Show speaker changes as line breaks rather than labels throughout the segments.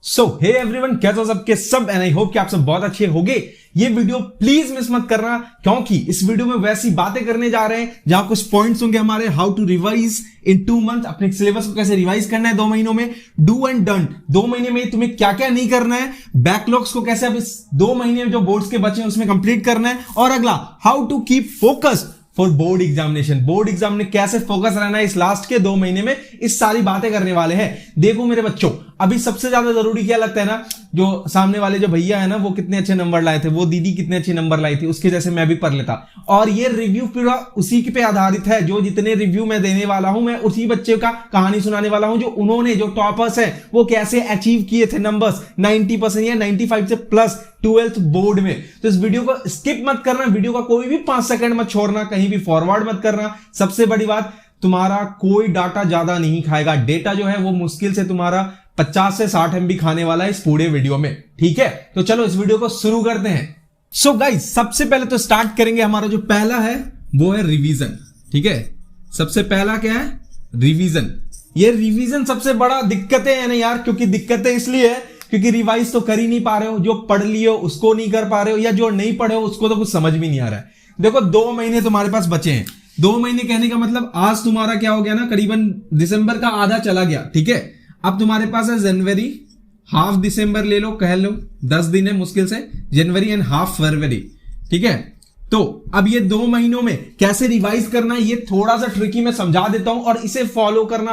सो hey everyone, कैसे हो सबके सब एंड आई होप कि आप सब बहुत अच्छे होंगे। ये वीडियो प्लीज मिस मत करना, क्योंकि इस वीडियो में वैसी बातें करने जा रहे हैं जहां कुछ पॉइंट्स होंगे हमारे how to revise in 2 month, अपने सिलेबस को कैसे रिवाइज करना है 2 महीनों में, डू एंड डन 2 महीने में तुम्हें क्या क्या नहीं करना है, बैकलॉग्स को कैसे अब इस 2 महीने में जो बोर्ड्स के बचे हैं उसमें कंप्लीट करना है, और अगला how to keep focus for board examination. Board exam में कैसे फोकस रहना है इस लास्ट के 2 महीने में, इस सारी बातें करने वाले हैं। देखो मेरे बच्चों, अभी सबसे ज्यादा जरूरी क्या लगता है ना, जो सामने वाले जो भैया है ना वो कितने अच्छे नंबर लाए थे, वो दीदी कितने अच्छे नंबर लाई थी, उसके जैसे मैं भी पढ़ लेता। और ये रिव्यू पूरा उसी पे आधारित है, जो जितने रिव्यू मैं देने वाला हूं मैं उसी बच्चे का कहानी सुनाने वाला हूं, जो उन्होंने जो टॉपर्स है वो कैसे अचीव किए थे नंबर्स 90% या 95 से प्लस 12th बोर्ड में। तो इस वीडियो को स्किप मत करना, वीडियो का कोई भी 5 सेकंड मत छोड़ना, कहीं भी फॉरवर्ड मत करना। सबसे बड़ी बात, तुम्हारा कोई डाटा ज्यादा नहीं खाएगा, डेटा जो है वो मुश्किल से तुम्हारा 50 से 60 MB खाने वाला है इस पूरे वीडियो में, ठीक है। तो चलो इस वीडियो को शुरू करते हैं। सो गाइस, सबसे पहले तो स्टार्ट करेंगे, हमारा जो पहला है वो है रिवीजन, ठीक है। सबसे पहला क्या है? रिवीजन। ये रिवीजन सबसे बड़ा दिक्कतें है ना यार, क्योंकि दिक्कतें इसलिए है क्योंकि रिवाइज तो कर ही नहीं पा रहे हो, जो पढ़ लिए हो उसको नहीं कर पा रहे हो, या जो नहीं पढ़े हो उसको तो कुछ समझ भी नहीं आ रहा है। देखो 2 महीने तुम्हारे पास बचे हैं। 2 महीने कहने का मतलब आज तुम्हारा क्या हो गया ना, करीबन दिसंबर का आधा चला गया, ठीक है। अब तुम्हारे पास है जनवरी, हाफ दिसंबर ले लो, कह लो 10 दिन है मुश्किल से, जनवरी एंड हाफ फरवरी, ठीक है। तो अब ये 2 महीनों में कैसे रिवाइज करना है ये थोड़ा सा ट्रिकी मैं समझा देता हूं, और इसे फॉलो करना,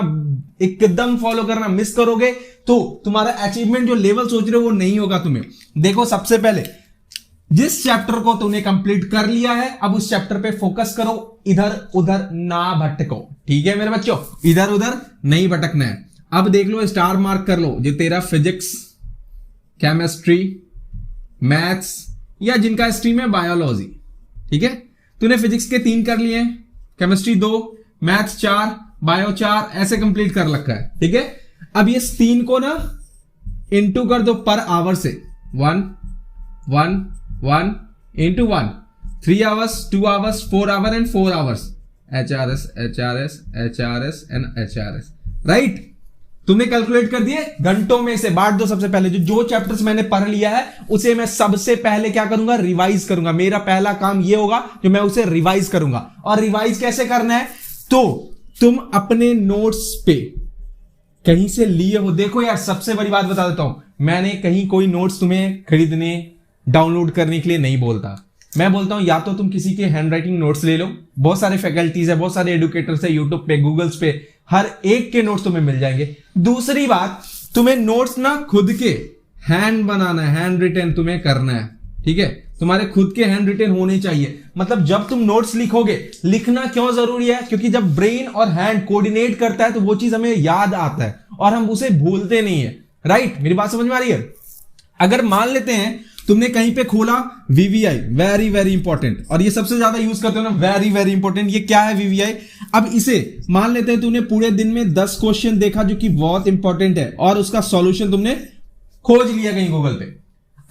एकदम फॉलो करना, मिस करोगे तो तुम्हारा अचीवमेंट जो लेवल सोच रहे हो वो नहीं होगा तुम्हें। देखो सबसे पहले जिस चैप्टर को तुमने कंप्लीट कर लिया है, अब उस चैप्टर पे फोकस करो, इधर उधर ना भटको, ठीक है मेरे बच्चों, इधर उधर नहीं भटकना है। अब देख लो, स्टार मार्क कर लो जो तेरा फिजिक्स, केमिस्ट्री, मैथ्स, या जिनका स्ट्रीम है बायोलॉजी, ठीक है। तूने फिजिक्स के 3 कर लिए, केमिस्ट्री 2, मैथ्स 4, बायो 4, ऐसे कंप्लीट कर रखा है, ठीक है। अब ये 3 को ना इंटू कर दो पर आवर से, 1 1 1 into 1, 3 hours, 2 hours, 4 our and 4 hours, HRS HRS HRS and HRS, right. तुमने कैलकुलेट कर दिए, घंटों में से बांट दो। सबसे पहले जो चैप्टर्स मैंने पढ़ लिया है उसे मैं सबसे पहले क्या करूंगा, रिवाइज करूंगा। मेरा पहला काम ये होगा जो मैं उसे रिवाइज करूंगा। और रिवाइज कैसे करना है, तो तुम अपने नोट्स पे कहीं से लिए हो, देखो यार सबसे बड़ी बात बता देता हूं, मैंने कहीं कोई नोट्स तुम्हें खरीदने डाउनलोड करने के लिए नहीं बोलता। मैं बोलता हूं या तो तुम किसी के हैंड राइटिंग नोट्स ले लो, बहुत सारे फैकल्टीज है, बहुत सारे एडुकेटर्स है, यूट्यूब पे, गूगल्स पे, हर एक के नोट्स तुम्हें मिल जाएंगे। दूसरी बात, तुम्हें नोट्स ना खुद के हैंड बनाना है, हैंड रिटन तुम्हें करना है, ठीक है। तुम्हारे खुद के हैंड रिटन होने चाहिए। मतलब जब तुम नोट्स लिखोगे, लिखना क्यों जरूरी है, क्योंकि जब ब्रेन और हैंड कोऑर्डिनेट करता है तो वो चीज हमें याद आता है और हम उसे भूलते नहीं है, राइट। मेरी बात समझ में आ रही है। अगर मान लेते हैं तुमने कहीं पे खोला VVI, वेरी वेरी इंपॉर्टेंट, और ये सबसे ज्यादा यूज करते हो ना, वेरी वेरी इंपॉर्टेंट। ये क्या है VVI? अब इसे मान लेते हैं तूने पूरे दिन में 10 क्वेश्चन देखा जो कि बहुत इंपॉर्टेंट है, और उसका सॉल्यूशन तुमने खोज लिया कहीं गूगल पे।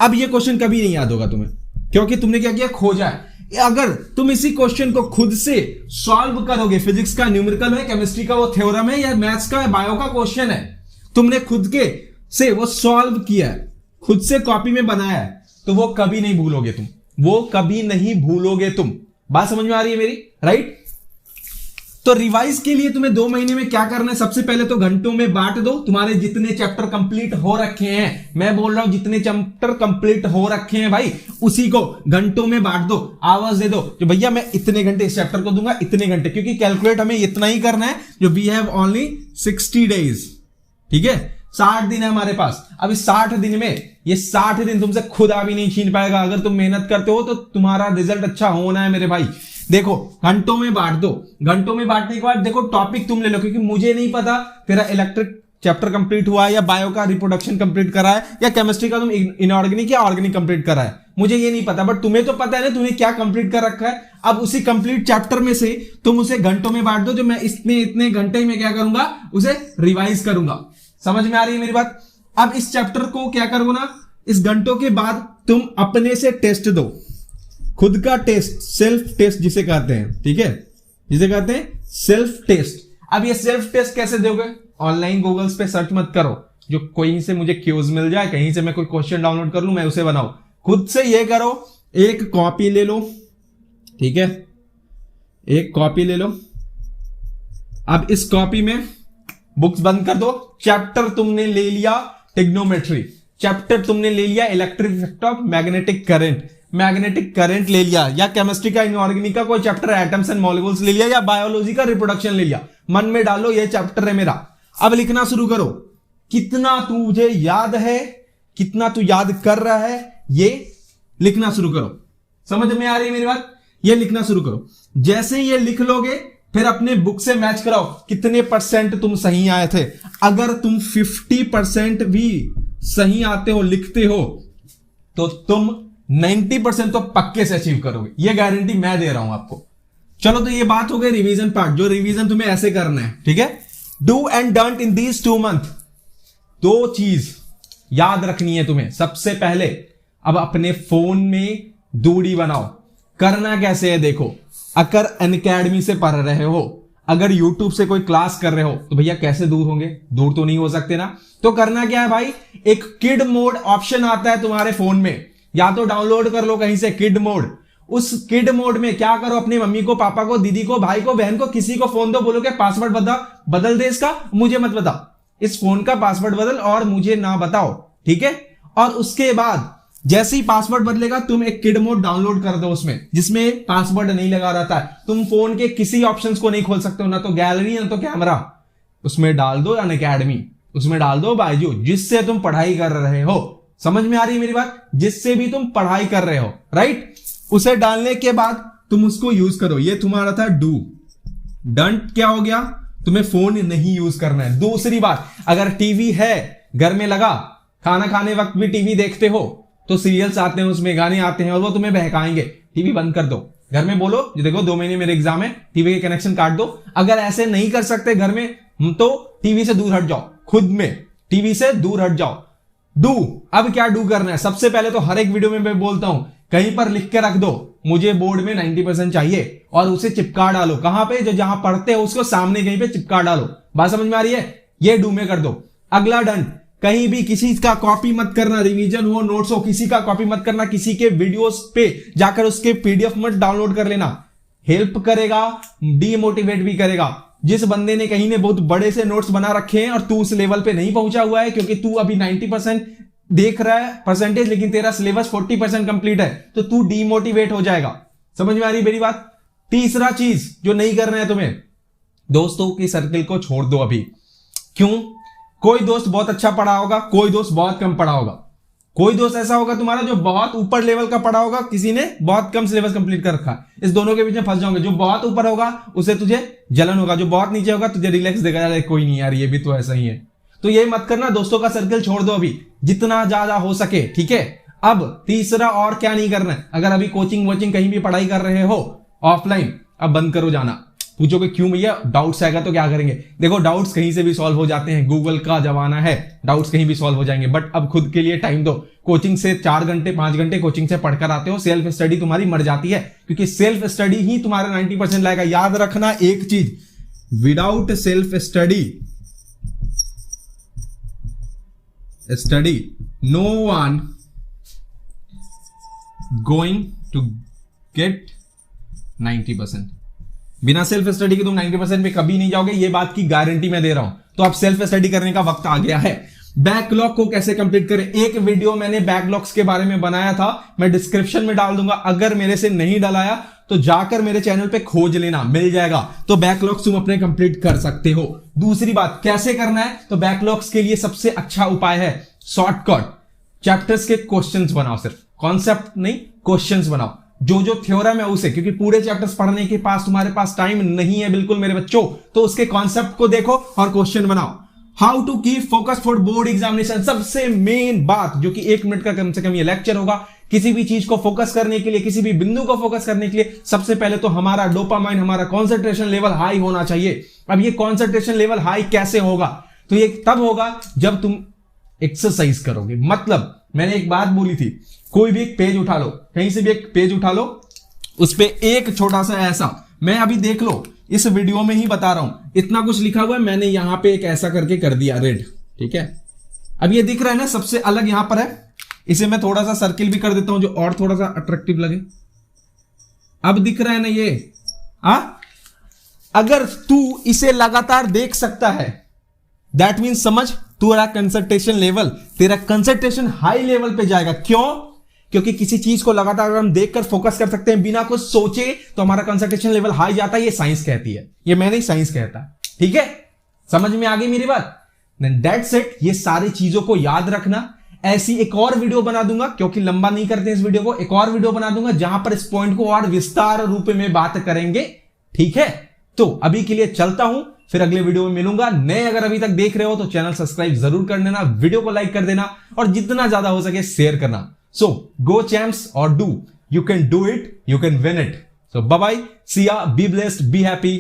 अब ये क्वेश्चन कभी नहीं याद होगा तुम्हें, क्योंकि तुमने क्या किया, खोजा है। अगर तुम इसी क्वेश्चन को खुद से सॉल्व करोगे, फिजिक्स का न्यूमेरिकल है, केमिस्ट्री का वो थ्योरम है, या मैथ्स का बायो का क्वेश्चन है, तुमने खुद के से वो सॉल्व किया है, खुद से कॉपी में बनाया है, तो वो कभी नहीं भूलोगे तुम, वो कभी नहीं भूलोगे तुम। बात समझ में आ रही है मेरी, राइट। तो रिवाइज के लिए तुम्हें 2 महीने में क्या करना है, सबसे पहले तो घंटों में बांट दो। तुम्हारे जितने चैप्टर कंप्लीट हो रखे हैं, मैं बोल रहा हूं जितने चैप्टर कंप्लीट हो रखे हैं भाई, उसी को घंटों में बांट दो, आवर्स दे दो, जो भैया मैं इतने घंटे इस चैप्टर को दूंगा, इतने घंटे, क्योंकि कैलकुलेट हमें इतना ही करना है, जो वी हैव ओनली 60 डेज, ठीक है। 60 दिन है हमारे पास। अब इस 60 दिन में, ये 60 दिन तुमसे खुदा भी नहीं छीन पाएगा। अगर तुम मेहनत करते हो तो तुम्हारा रिजल्ट अच्छा होना है मेरे भाई। देखो घंटों में बांट दो, घंटों में बांटने के बाद देखो टॉपिक तुम ले लो, क्योंकि मुझे नहीं पता तेरा इलेक्ट्रिक चैप्टर कंप्लीट हुआ है, या बायो का रिप्रोडक्शन कंप्लीट करा है, या केमिस्ट्री का तुम इनऑर्गेनिक या ऑर्गेनिक कंप्लीट करा है, मुझे ये नहीं पता, बट तुम्हें तो पता है ना तुम्हें क्या कंप्लीट कर रखा है। अब उसी कंप्लीट चैप्टर में से तुम उसे घंटों में बांट दो, जो मैं इतने घंटे में क्या करूंगा, उसे रिवाइज करूंगा। समझ में आ रही है मेरी बात। अब इस चैप्टर को क्या करो ना, इस घंटों के बाद तुम अपने से टेस्ट दो, खुद का टेस्ट, सेल्फ टेस्ट जिसे कहते हैं, ठीक है, जिसे कहते हैं सेल्फ टेस्ट। अब ये सेल्फ टेस्ट कैसे दोगे, ऑनलाइन गूगल्स पे सर्च मत करो, जो कहीं से मुझे क्यूज मिल जाए, कहीं से मैं कोई क्वेश्चन डाउनलोड कर लूं, मैं उसे बनाऊं। खुद से ये करो, एक कॉपी ले लो, ठीक है, एक कॉपी ले लो। अब इस कॉपी में बुक्स बंद कर दो। चैप्टर तुमने ले लिया ट्रिग्नोमेट्री, चैप्टर तुमने ले लिया electric effect of magnetic current, magnetic current ले लिया, या केमिस्ट्री का इनऑर्गेनिक का कोई चैप्टर एटम्स एंड मॉलिक्यूल्स ले लिया, या बायोलॉजी का रिप्रोडक्शन ले लिया। मन में डालो ये चैप्टर है मेरा। अब लिखना शुरू करो। कितना तुझे याद है, कितना तू याद कर रहा है, ये लिखना शुरू करो। समझ में आ रही है मेरी बात? ये लिखना शुरू करो। जैसे ये लिख लोगे फिर अपने बुक से मैच कराओ कितने परसेंट तुम सही आए थे। अगर तुम 50% भी सही आते हो, लिखते हो, तो तुम 90% तो पक्के से अचीव करोगे, ये गारंटी मैं दे रहा हूं आपको। चलो, तो ये बात हो गई रिवीजन पार्ट, जो रिवीजन तुम्हें ऐसे करना है, ठीक है। Do and don't in these 2 month, 2 चीज याद रखनी है तुम्हें। सबसे पहले अब अपने फोन में दूरी बनाओ। करना कैसे है देखो, अगर अनअकैडमी से पढ़ रहे हो, अगर यूट्यूब से कोई क्लास कर रहे हो, तो भैया कैसे दूर होंगे? दूर तो नहीं हो सकते ना। तो करना क्या है भाई, एक किड मोड ऑप्शन आता है तुम्हारे फोन में, या तो डाउनलोड कर लो कहीं से किड मोड। उस किड मोड में क्या करो, अपनी मम्मी को, पापा को, दीदी को, भाई को, बहन को, किसी को फोन दो, बोलो कि पासवर्ड बदल दे इसका, मुझे मत बता, इस फोन का पासवर्ड बदल और मुझे ना बताओ, ठीक है। और उसके बाद जैसे ही पासवर्ड बदलेगा, तुम एक किड मोड डाउनलोड कर दो उसमें, जिसमें पासवर्ड नहीं लगा रहता है। तुम फोन के किसी ऑप्शंस को नहीं खोल सकते हो, ना तो गैलरी, ना तो कैमरा। उसमें डाल दो अनअकैडमी, उसमें डाल दो बायजू, जिससे तुम पढ़ाई कर रहे हो। समझ में आ रही है मेरी बात? जिससे भी तुम पढ़ाई कर रहे हो, राइट। उसे डालने के बाद तुम उसको यूज करो। ये तुम्हारा था डू। डंट क्या हो गया, तुम्हें फोन नहीं यूज करना है। दूसरी बात, अगर टीवी है घर में लगा, खाना खाने वक्त भी टीवी देखते हो, तो सीरियल्स आते हैं, उसमें गाने आते हैं और वो तुम्हें बहकाएंगे, टीवी बंद कर दो। घर में बोलो, देखो 2 महीने मेरे एग्जाम है, टीवी के कनेक्शन काट दो। अगर ऐसे नहीं कर सकते घर में, तो टीवी से दूर हट जाओ, खुद में टीवी से दूर हट जाओ। डू, अब क्या डू करना है? सबसे पहले तो हर एक वीडियो में मैं बोलता हूं, कहीं पर लिख के रख दो, मुझे बोर्ड में 90% चाहिए, और उसे चिपका डालो। कहां पे? जो जहां पढ़ते हो उसको सामने कहीं पे चिपका डालो। बात समझ में आ रही है? ये डू में कर दो। अगला डन, कहीं भी किसी का कॉपी मत करना, रिवीजन हो, नोट्स हो, किसी का कॉपी मत करना। किसी के वीडियोस पे जाकर उसके पीडीएफ मत डाउनलोड कर लेना। हेल्प करेगा, डीमोटिवेट भी करेगा। जिस बंदे ने कहीं ने बहुत बड़े से नोट्स बना रखे हैं और तू उस लेवल पे नहीं पहुंचा हुआ है, क्योंकि तू अभी 90% देख रहा है परसेंटेज, लेकिन तेरा सिलेबस 40% कंप्लीट है, तो तू डीमोटिवेट हो जाएगा। समझ में आ रही मेरी बात? तीसरा चीज जो नहीं करना है तुम्हें, दोस्तों की सर्किल को छोड़ दो अभी। क्यों? कोई दोस्त बहुत अच्छा पढ़ा होगा, कोई दोस्त बहुत कम पढ़ा होगा। कोई दोस्त ऐसा होगा तुम्हारा जो बहुत ऊपर लेवल का पढ़ा होगा, किसी ने बहुत कम सिलेबस कंप्लीट कर रखा है। इस दोनों के बीच में फंस जाओगे। जो बहुत ऊपर होगा उसे तुझे जलन होगा, जो बहुत नीचे होगा तुझे रिलैक्स देगा, यार कोई नहीं यार, ये भी तो ऐसा ही है। तो ये मत करना, दोस्तों का सर्कल छोड़ दो अभी जितना ज्यादा हो सके, ठीक है। अब तीसरा और क्या नहीं करना है, अगर अभी कोचिंग वोचिंग कहीं भी पढ़ाई कर रहे हो ऑफलाइन, अब बंद करो जाना। पूछोगे क्यों भैया? डाउट्स आएगा तो क्या करेंगे? देखो, डाउट्स कहीं से भी सॉल्व हो जाते हैं, गूगल का जमाना है, डाउट्स कहीं भी सॉल्व हो जाएंगे। बट अब खुद के लिए टाइम दो। कोचिंग से 4 घंटे 5 घंटे कोचिंग से पढ़कर आते हो, सेल्फ स्टडी तुम्हारी मर जाती है, क्योंकि सेल्फ स्टडी ही तुम्हारा 90% लाएगा। याद रखना एक चीज, without self study no one going to get 90%। बिना सेल्फ स्टडी के तुम 90% पे कभी नहीं जाओगे, ये बात की गारंटी मैं दे रहा हूं। तो अब सेल्फ स्टडी करने का वक्त आ गया है। बैकलॉग को कैसे कंप्लीट करें, एक वीडियो मैंने बैकलॉग्स के बारे में बनाया था, मैं डिस्क्रिप्शन में डाल दूंगा। अगर मेरे से नहीं डलाया तो जाकर मेरे चैनल पे खोज लेना, मिल जाएगा। तो बैकलॉग्स तुम अपने कंप्लीट कर सकते हो। दूसरी बात, कैसे करना है? तो बैकलॉग्स के लिए सबसे अच्छा उपाय है शॉर्टकट, चैप्टर्स के क्वेश्चंस बनाओ। सिर्फ कॉन्सेप्ट नहीं, क्वेश्चंस बनाओ। जो थ्योरम है उसे, क्योंकि पूरे चैप्टर्स पढ़ने के पास तुम्हारे पास टाइम नहीं है बिल्कुल मेरे बच्चों, तो उसके कॉन्सेप्ट को देखो और क्वेश्चन बनाओ। How to keep focus for board examination, सबसे मेन बात, जो कि 1 मिनट का कम से कम ये लेक्चर होगा। किसी भी चीज को फोकस करने के लिए, किसी भी बिंदु को फोकस करने के लिए, सबसे पहले तो हमारा डोपामाइन, हमारा कॉन्सेंट्रेशन लेवल हाई होना चाहिए। अब ये कॉन्सेंट्रेशन लेवल हाई कैसे होगा? तो ये तब होगा जब तुम एक्सरसाइज करोगे। मतलब मैंने एक बात बोली थी, कोई भी एक पेज उठा लो, कहीं से भी एक पेज उठा लो, उस पे एक छोटा सा ऐसा, मैं अभी देख लो इस वीडियो में ही बता रहा हूं, इतना कुछ लिखा हुआ है, मैंने यहां पे एक ऐसा करके कर दिया रेड, ठीक है। अब ये दिख रहा है ना, सबसे अलग यहां पर है, इसे मैं थोड़ा सा सर्किल भी कर देता हूं जो और थोड़ा सा अट्रैक्टिव लगे। अब दिख रहा है ना ये, अगर तू इसे लगातार देख सकता है, दैट मीन समझ तेरा कंसंट्रेशन लेवल, तेरा कंसंट्रेशन हाई लेवल पे जाएगा। क्यों? क्योंकि किसी चीज को लगातार अगर हम देखकर फोकस कर सकते हैं बिना कुछ सोचे तो हमारा कंसंट्रेशन लेवल हाई जाता है। ये साइंस कहती है, ये मैं नहीं, साइंस कहता है। ठीक है, समझ में आ गई मेरी बात? Then that's it. ये सारी चीजों को याद रखना। ऐसी एक और वीडियो बना दूंगा, क्योंकि लंबा नहीं करते इस वीडियो को, एक और वीडियो बना दूंगा जहां पर इस पॉइंट को और विस्तार रूप में बात करेंगे। ठीक है, तो अभी के लिए चलता हूं, फिर अगले वीडियो में मिलूंगा। नए अगर अभी तक देख रहे हो तो चैनल सब्सक्राइब जरूर कर देना, वीडियो को लाइक कर देना और जितना ज्यादा हो सके शेयर करना। सो गो चैम्प्स और do, you can do it, you can win it. So bye bye, see ya, be blessed, be happy.